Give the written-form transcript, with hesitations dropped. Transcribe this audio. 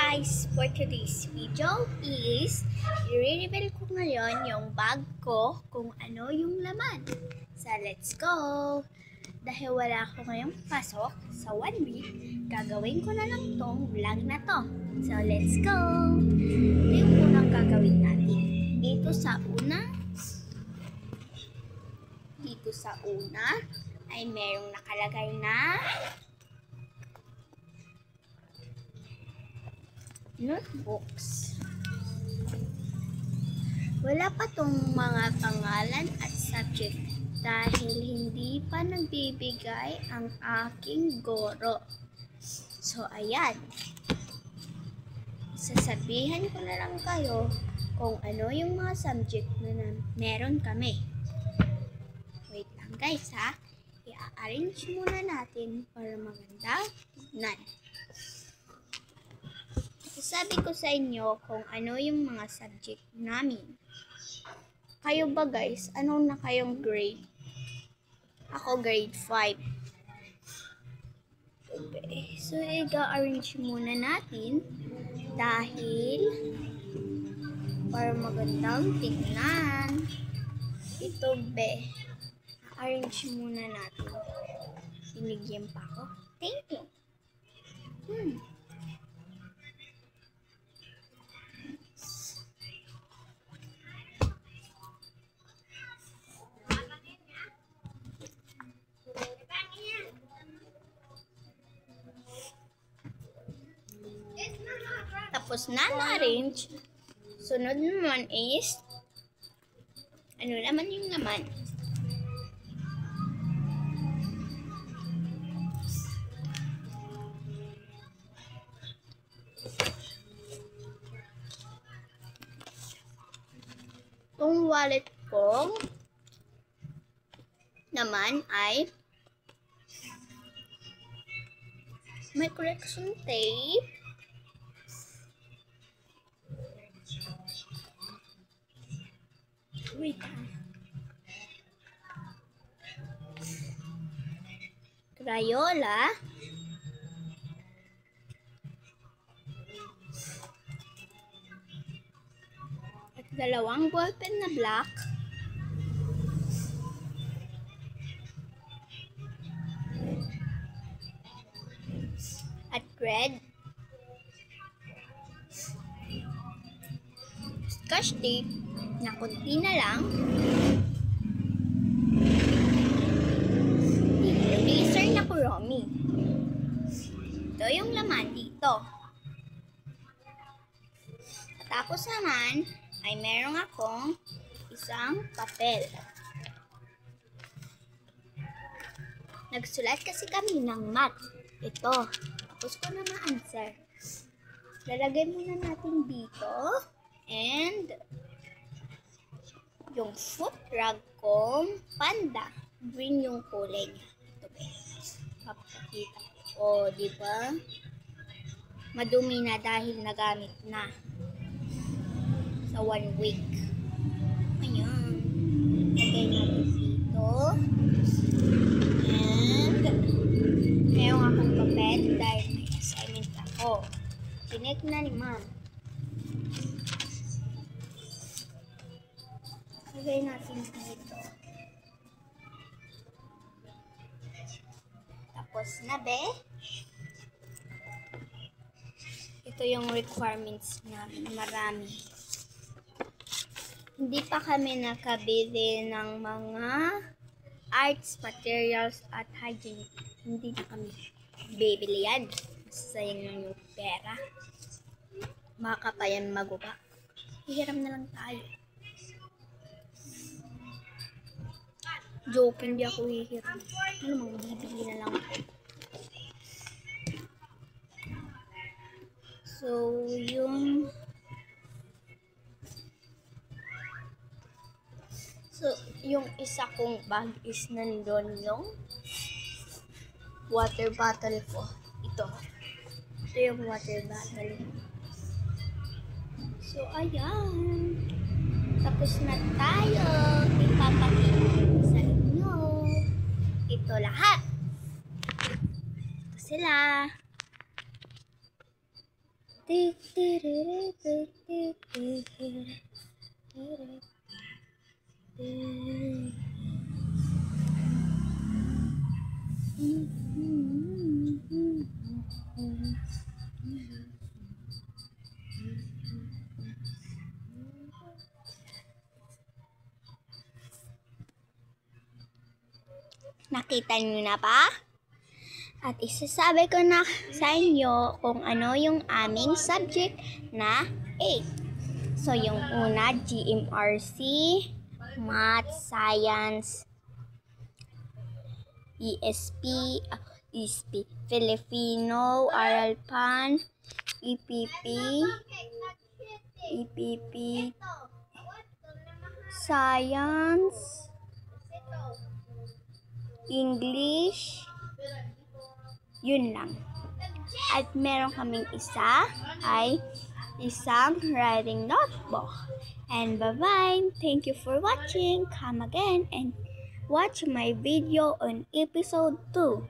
guys! For today's video is i-reveal ko ngayon yung bag ko kung ano yung laman. So let's go! Dahil wala ako ngayong pasok sa 1 week, gagawin ko na lang tong vlog na to. So let's go! Ito yung unang gagawin natin. Dito sa una ay merong nakalagay na notebooks. Wala pa tong mga pangalan at subject dahil hindi pa nagbibigay ang aking guro. So ayan, sasabihan ko na lang kayo kung ano yung mga subject na meron kami. Wait lang guys ha, i-arrange muna natin para maganda tignan. Sabi ko sa inyo kung ano yung mga subject namin. Kayo ba guys? Anong na kayong grade? Ako grade 5. Okay. So, i-arrange muna natin dahil para magandang tignan. Ito be. Arrange muna natin. Binigyan pa ako. Thank you. Tapos na-arrange. Sunod naman is ano naman yung laman. Itong wallet ko naman ay may correction tape, Crayola, at dalawang ballpen na black, at red, scotch tape na kunti na lang, eraser na kuromi. Ito yung laman dito. Tapos naman ay meron akong isang papel. Nagsulat kasi kami ng math. Ito. Tapos ko na ma-answer. Lalagay muna natin dito. And yung foot rug kong panda. Green yung kulay niya. Ito ba? Papakita ko. O, diba? Madumi na dahil nagamit na sa 1 week. Ayan. Lagay natin dito. And meron akong papel dahil may assignment ako. Tinik na ni ma'am. Lagay natin dito. Tapos na be. Ito yung requirements namin. Marami. Hindi pa kami nakabili ng mga arts, materials, at hygiene. Hindi na kami bibili yan. Sayang lang yung pera. Baka pa yan maguba. Hihiram na lang tayo. Joke, hindi ako hihiram. Ano mang bibili na lang ako. So, yung isa kong bag is nandun yung water bottle ko. Ito yung water bottle. So, ayan. Tapos na tayo. Ipapakita ko sa inyo. Ito lahat. Ito sila. Nakita niyo na ba? At isasabi ko na sa inyo kung ano yung aming subject na 8. So, yung una, GMRC, Math, Science, ESP, Filipino, Aral Pan, EPP, Science, English, yun lang. At meron kaming isa ay isang writing notebook. And bye-bye! Thank you for watching. Come again and watch my video on episode 2.